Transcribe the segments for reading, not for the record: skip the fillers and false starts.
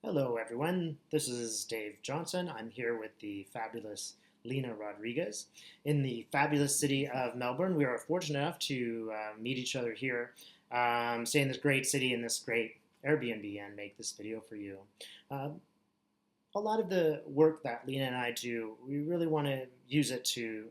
Hello, everyone. This is Dave Johnson. I'm here with the fabulous Lena Rodriguez in the fabulous city of Melbourne. We are fortunate enough to meet each other here, stay in this great city in this great Airbnb, and make this video for you. Um, a lot of the work that Lena and I do, we really want to use it to,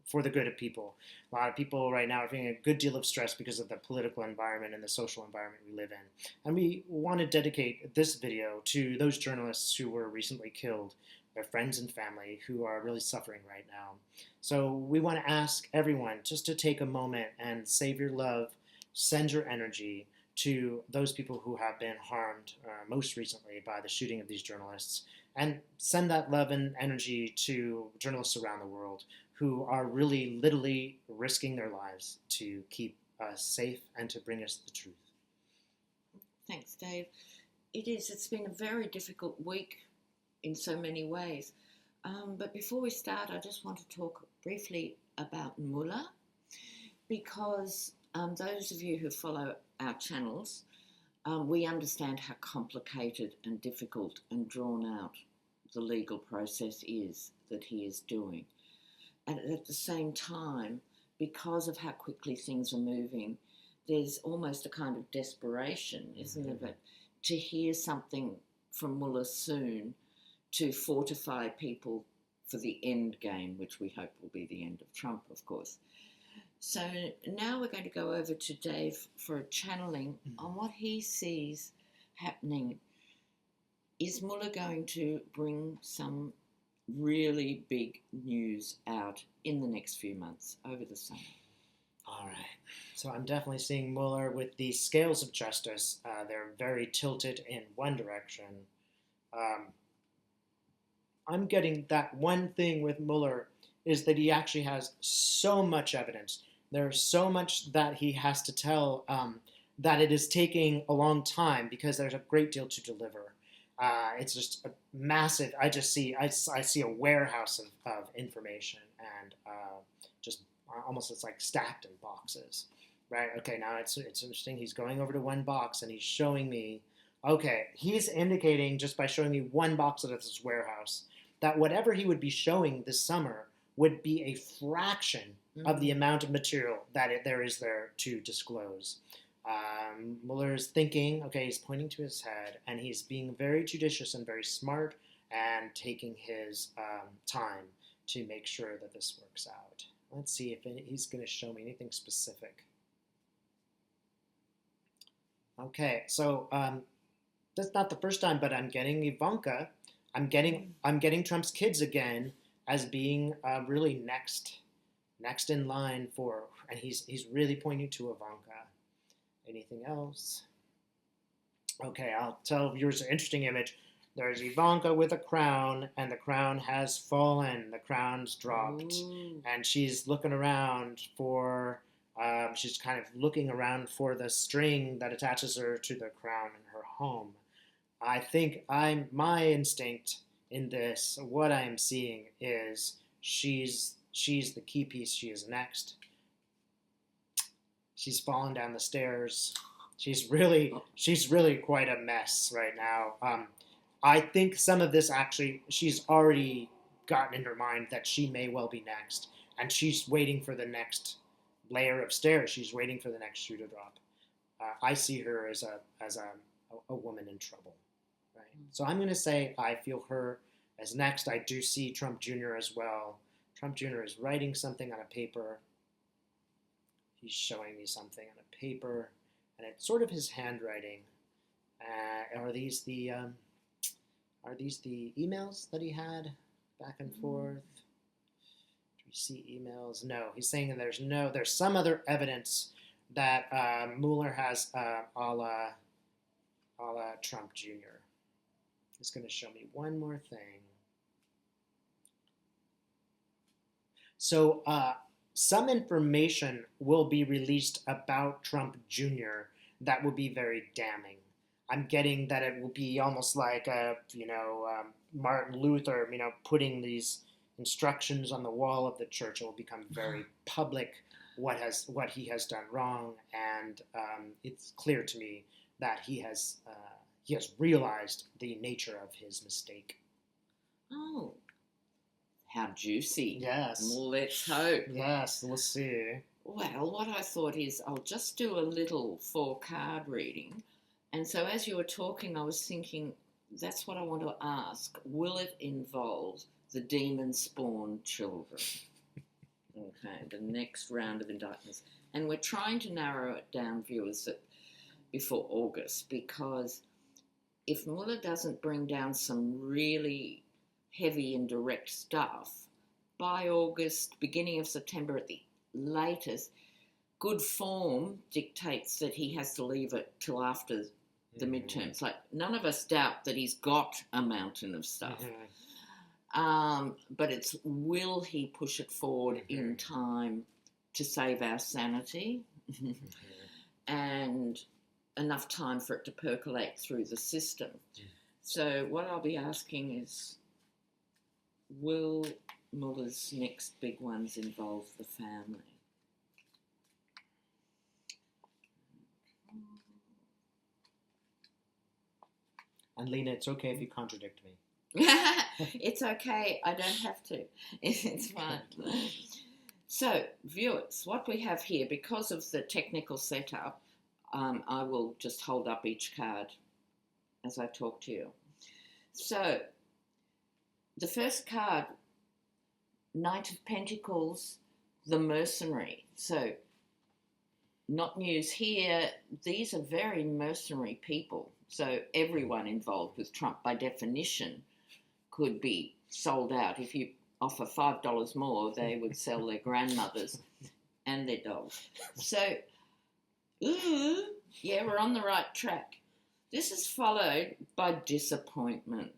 for the good of people. A lot of people right now are feeling a good deal of stress because of the political environment and the social environment we live in. And we want to dedicate this video to those journalists who were recently killed, their friends and family who are really suffering right now. So we want to ask everyone just to take a moment and save your love, send your energy to those people who have been harmed most recently by the shooting of these journalists, and send that love and energy to journalists around the world who are really literally risking their lives to keep us safe and to bring us the truth. Thanks, Dave. It's been a very difficult week in so many ways. But before we start, I just want to talk briefly about Muller because those of you who follow our channels, we understand how complicated and difficult and drawn out the legal process is that he is doing. And at the same time, because of how quickly things are moving, there's almost a kind of desperation, isn't it, to hear something from Muller soon to fortify people for the end game, which we hope will be the end of Trump, of course. So now we're going to go over to Dave for a channeling on what he sees happening. Is Muller going to bring some really big news out in the next few months over the summer? All right. So I'm definitely seeing Mueller with the scales of justice. They're very tilted in one direction. I'm getting that one thing with Mueller is that he actually has so much evidence. There's so much that he has to tell that it is taking a long time because there's a great deal to deliver. It's just a massive. I see a warehouse of information and just almost it's like stacked in boxes, right? Okay, now it's interesting. He's going over to one box and he's showing me. Okay, he's indicating just by showing me one box of this warehouse that whatever he would be showing this summer would be a fraction of the amount of material that there is there to disclose. Mueller is thinking, okay, he's pointing to his head, and he's being very judicious and very smart and taking his time to make sure that this works out. Let's see if he's going to show me anything specific. Okay, so that's not the first time, but I'm getting Ivanka. I'm getting Trump's kids again as being really next in line for, and he's really pointing to Ivanka. Anything else? Okay, I'll tell viewers an interesting image. There's Ivanka with a crown, and the crown has fallen. The crown's dropped, and she's looking around for. She's kind of looking around for the string that attaches her to the crown in her home. I think my instinct in this. What I am seeing is she's the key piece. She is next. She's fallen down the stairs. She's really quite a mess right now. I think some of this actually she's already gotten in her mind that she may well be next, and she's waiting for the next layer of stairs. She's waiting for the next shoe to drop. I see her as a woman in trouble, right? So I'm going to say I feel her as next. I do see Trump Jr. as well. Trump Jr. is writing something on a paper. He's showing me something on a paper, and it's sort of his handwriting. Are these the emails that he had back and forth? Do we see emails? No. He's saying that there's some other evidence that Mueller has a la Trump Jr. He's going to show me one more thing. So some information will be released about Trump Jr. that will be very damning. I'm getting that it will be almost like Martin Luther, putting these instructions on the wall of the church. It will become very public what he has done wrong, and it's clear to me that he has he has realized the nature of his mistake. Oh, how juicy. Yes. Well, let's hope. Yes, we'll see. Well, what I thought is I'll just do a little 4-card reading. And so as you were talking, I was thinking, that's what I want to ask. Will it involve the demon-spawned children? Okay, the next round of indictments. And we're trying to narrow it down, viewers, before August, because if Muller doesn't bring down some really heavy and direct stuff, by August, beginning of September at the latest, good form dictates that he has to leave it till after the midterms. Like, none of us doubt that he's got a mountain of stuff. But it's, will he push it forward in time to save our sanity and enough time for it to percolate through the system? So what I'll be asking is, will Muller's next big ones involve the family? And Lena, it's okay if you contradict me. It's okay, I don't have to. It's fine. So, viewers, what we have here, because of the technical setup, I will just hold up each card as I talk to you. So, the first card, Knight of Pentacles, the mercenary. So, not news here, these are very mercenary people. So everyone involved with Trump, by definition, could be sold out. If you offer $5 more, they would sell their grandmothers and their dogs. So, yeah, we're on the right track. This is followed by disappointment.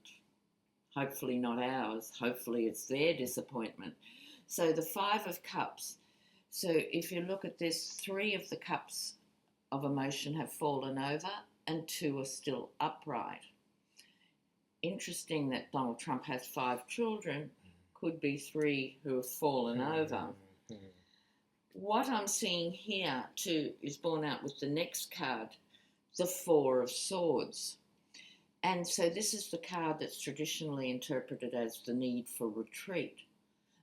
Hopefully not ours. Hopefully it's their disappointment. So the 5 of Cups. So if you look at this, 3 of the cups of emotion have fallen over and 2 are still upright. Interesting that Donald Trump has 5 children, could be 3 who have fallen over. What I'm seeing here too is borne out with the next card, the 4 of Swords. And so this is the card that's traditionally interpreted as the need for retreat.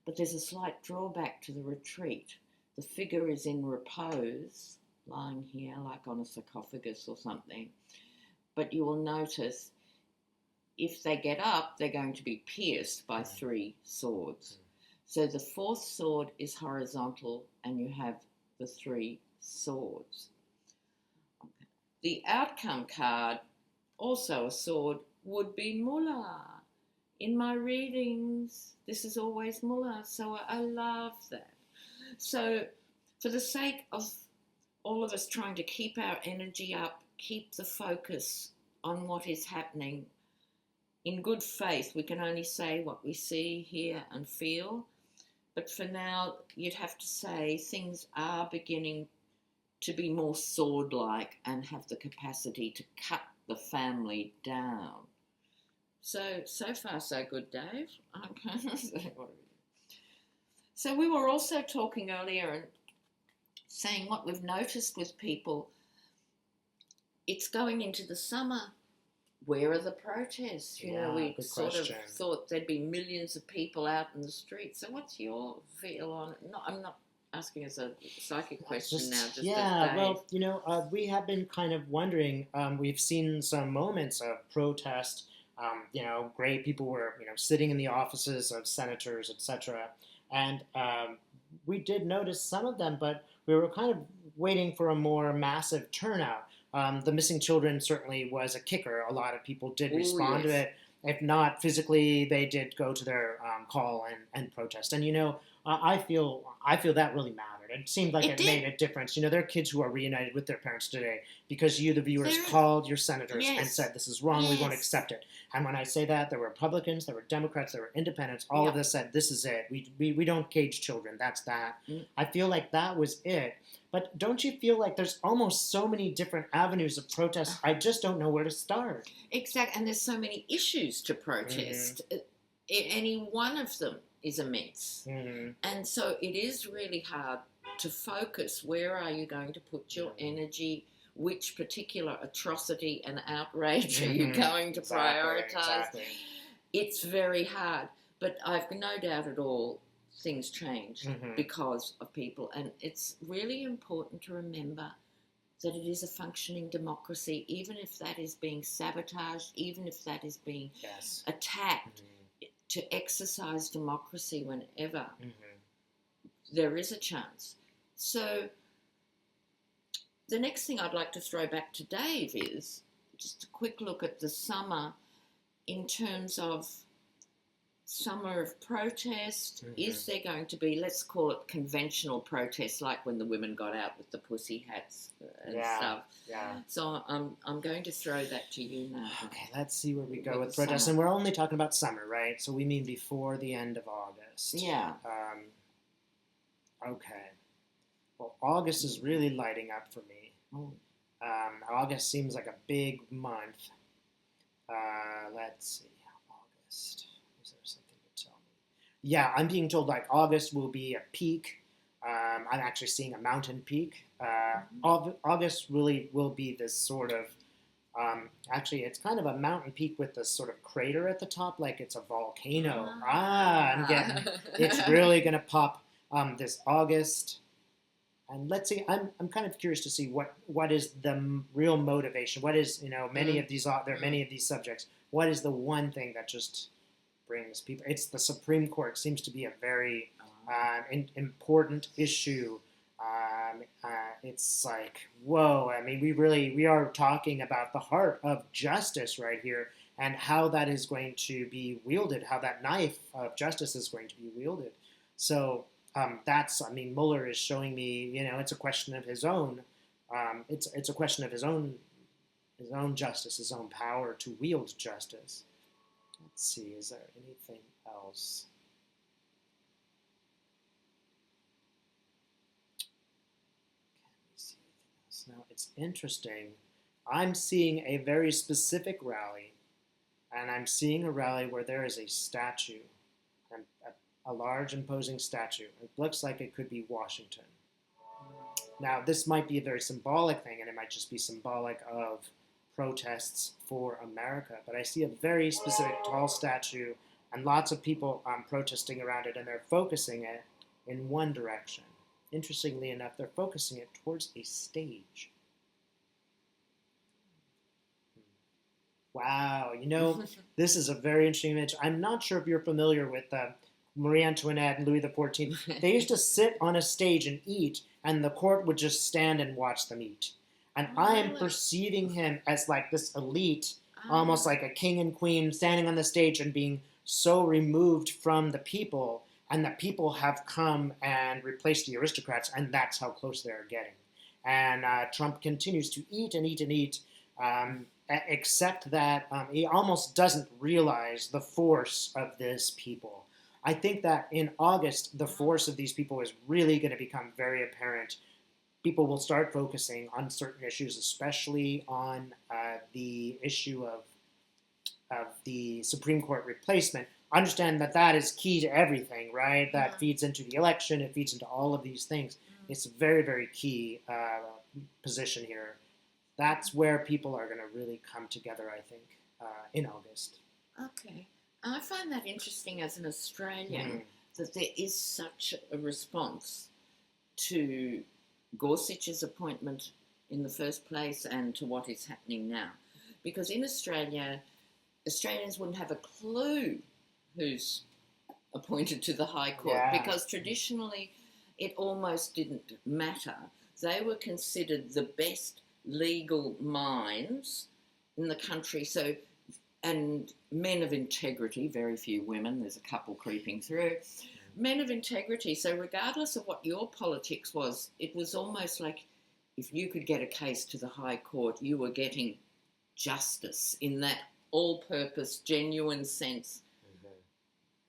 But there's a slight drawback to the retreat. The figure is in repose, lying here like on a sarcophagus or something. But you will notice if they get up, they're going to be pierced by 3 swords. So the 4th sword is horizontal and you have the 3 swords. Okay. The outcome card, also a sword, would be Muller. In my readings, this is always Muller, so I love that. So for the sake of all of us trying to keep our energy up, keep the focus on what is happening, in good faith, we can only say what we see, hear and feel. But for now, you'd have to say things are beginning to be more sword-like and have the capacity to cut the family down. So far so good, Dave. Okay. So we were also talking earlier and saying what we've noticed with people, it's going into the summer. Where are the protests? You know, we sort of thought there'd be millions of people out in the streets. So what's your feel on it? No, I'm not asking as a psychic question now. Just well, you know, we have been kind of wondering. We've seen some moments of protest. You know, great people were, you know, sitting in the offices of senators, etc. And we did notice some of them, but we were kind of waiting for a more massive turnout. The missing children certainly was a kicker. A lot of people did respond to it. If not physically, they did go to their call and protest. And, you know, I feel that really mattered. It seemed like it made a difference. You know, there are kids who are reunited with their parents today because you, the viewers, called your senators and said, this is wrong, we won't accept it. And when I say that, there were Republicans, there were Democrats, there were independents, all of this said, this is it. We don't cage children, that's that. I feel like that was it. But don't you feel like there's almost so many different avenues of protest, I just don't know where to start. Exactly, and there's so many issues to protest. Any one of them is immense. And so it is really hard to focus. Where are you going to put your energy? which particular atrocity and outrage are you Mm-hmm. going to Exactly. prioritise? Exactly. It's very hard, but I've no doubt at all things change Mm-hmm. because of people, and it's really important to remember that it is a functioning democracy, even if that is being sabotaged, even if that is being Yes. attacked. Mm-hmm. To exercise democracy whenever Mm-hmm. there is a chance. So the next thing I'd like to throw back to Dave is just a quick look at the summer in terms of summer of protest. Mm-hmm. Is there going to be, let's call it conventional protest, like when the women got out with the pussy hats and stuff? Yeah. So I'm going to throw that to you now. Okay, let's see where we go with summer. protests. And we're only talking about summer, right? So we mean before the end of August. Yeah. Okay. Well, August is really lighting up for me. Oh. August seems like a big month. Let's see. August. Is there something to tell me? Yeah, I'm being told like August will be a peak. I'm actually seeing a mountain peak. August really will be this sort of, actually, it's kind of a mountain peak with this sort of crater at the top, like it's a volcano. I'm getting, it's really going to pop this August. And let's see, I'm kind of curious to see what is the real motivation. What is, many of these, there are many of these subjects. What is the one thing that just brings people? It's the Supreme Court seems to be a very important issue. It's like, whoa, I mean, we are talking about the heart of justice right here and how that is going to be wielded, how that knife of justice is going to be wielded. So Mueller is showing me, it's a question of his own, it's a question of his own justice, his own power to wield justice. Let's see, is there anything else? Now, it's interesting. I'm seeing a very specific rally, and I'm seeing a rally where there is a statue, a large imposing statue. It looks like it could be Washington. Now, this might be a very symbolic thing, and it might just be symbolic of protests for America, but I see a very specific tall statue and lots of people protesting around it, and they're focusing it in one direction. Interestingly enough, they're focusing it towards a stage. Wow, this is a very interesting image. I'm not sure if you're familiar with Marie Antoinette and Louis XIV. They used to sit on a stage and eat, and the court would just stand and watch them eat. And I am perceiving him as like this elite, almost like a king and queen standing on the stage and being so removed from the people, and the people have come and replaced the aristocrats, and that's how close they're getting. And Trump continues to eat and eat and eat, except that he almost doesn't realize the force of this people. I think that in August, the force of these people is really going to become very apparent. People will start focusing on certain issues, especially on the issue of the Supreme Court replacement. Understand that is key to everything, right? That feeds into the election. It feeds into all of these things. It's a very, very key position here. That's where people are going to really come together, I think, in August. Okay. I find that interesting as an Australian that there is such a response to Gorsuch's appointment in the first place and to what is happening now. Because in Australia, Australians wouldn't have a clue who's appointed to the High Court because traditionally it almost didn't matter. They were considered the best legal minds in the country, and men of integrity, very few women, there's a couple creeping through, men of integrity. So regardless of what your politics was, it was almost like if you could get a case to the High Court, you were getting justice in that all-purpose, genuine sense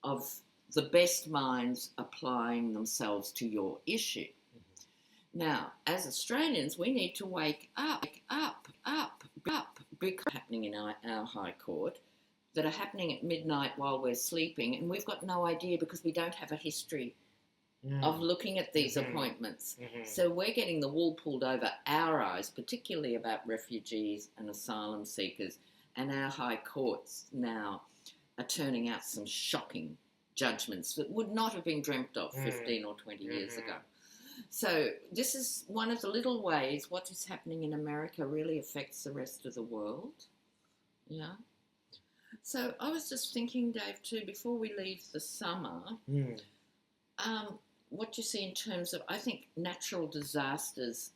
of the best minds applying themselves to your issue. Now, as Australians, we need to wake up, because happening in our High Court that are happening at midnight while we're sleeping, and we've got no idea because we don't have a history of looking at these Mhm. appointments. Mhm. So we're getting the wool pulled over our eyes, particularly about refugees and asylum seekers, and our high courts now are turning out some shocking judgments that would not have been dreamt of 15 or 20 years ago. So this is one of the little ways what is happening in America really affects the rest of the world. Yeah. So I was just thinking, Dave, too, before we leave the summer, what you see in terms of, I think natural disasters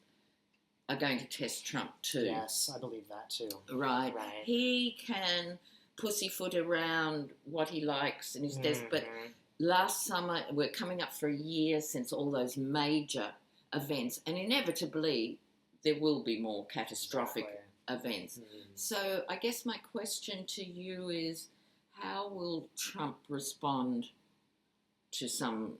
are going to test Trump too. Yes, I believe that too. Right. He can pussyfoot around what he likes in his desk, but last summer, we're coming up for a year since all those major events, and inevitably there will be more catastrophic events. So I guess my question to you is, how will Trump respond to some,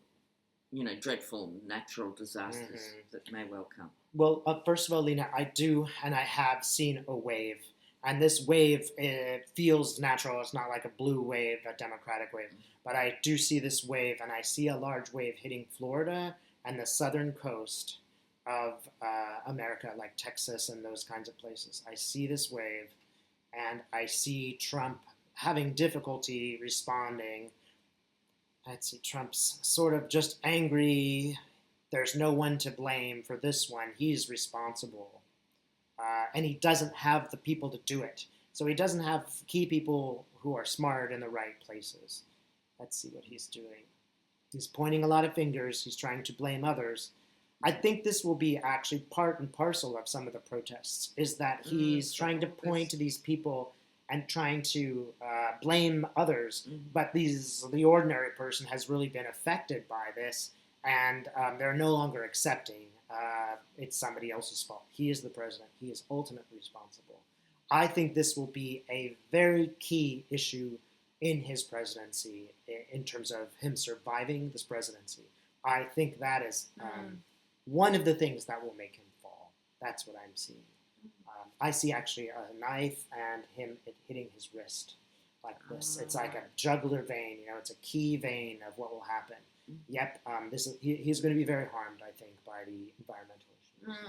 dreadful natural disasters that may well come? Well, first of all, Lena, I do, and I have seen a wave. And this wave, it feels natural. It's not like a blue wave, a Democratic wave. But I do see this wave, and I see a large wave hitting Florida and the southern coast of America, like Texas and those kinds of places. I see this wave, and I see Trump having difficulty responding. I'd see Trump's sort of just angry. There's no one to blame for this one. He's responsible. And he doesn't have the people to do it. So he doesn't have key people who are smart in the right places. Let's see what he's doing. He's pointing a lot of fingers. He's trying to blame others. I think this will be actually part and parcel of some of the protests, is that he's trying to point to these people and trying to blame others. But the ordinary person has really been affected by this, and they're no longer accepting it's somebody else's fault. He is the president. He is ultimately responsible. I think this will be a very key issue in his presidency in terms of him surviving this presidency. I think that is one of the things that will make him fall. That's what I'm seeing. I see actually a knife and him hitting his wrist like this. It's like a jugular vein. It's a key vein of what will happen. Yep, he's going to be very harmed, I think, by the environmental issues.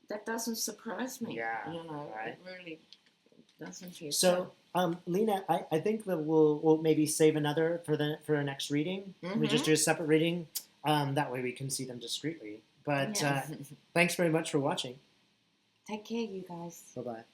That doesn't surprise me. Yeah, right? It really doesn't. So, Lena, I think that we'll maybe save another for our next reading. We just do a separate reading. That way we can see them discreetly. But thanks very much for watching. Take care, you guys. Bye-bye.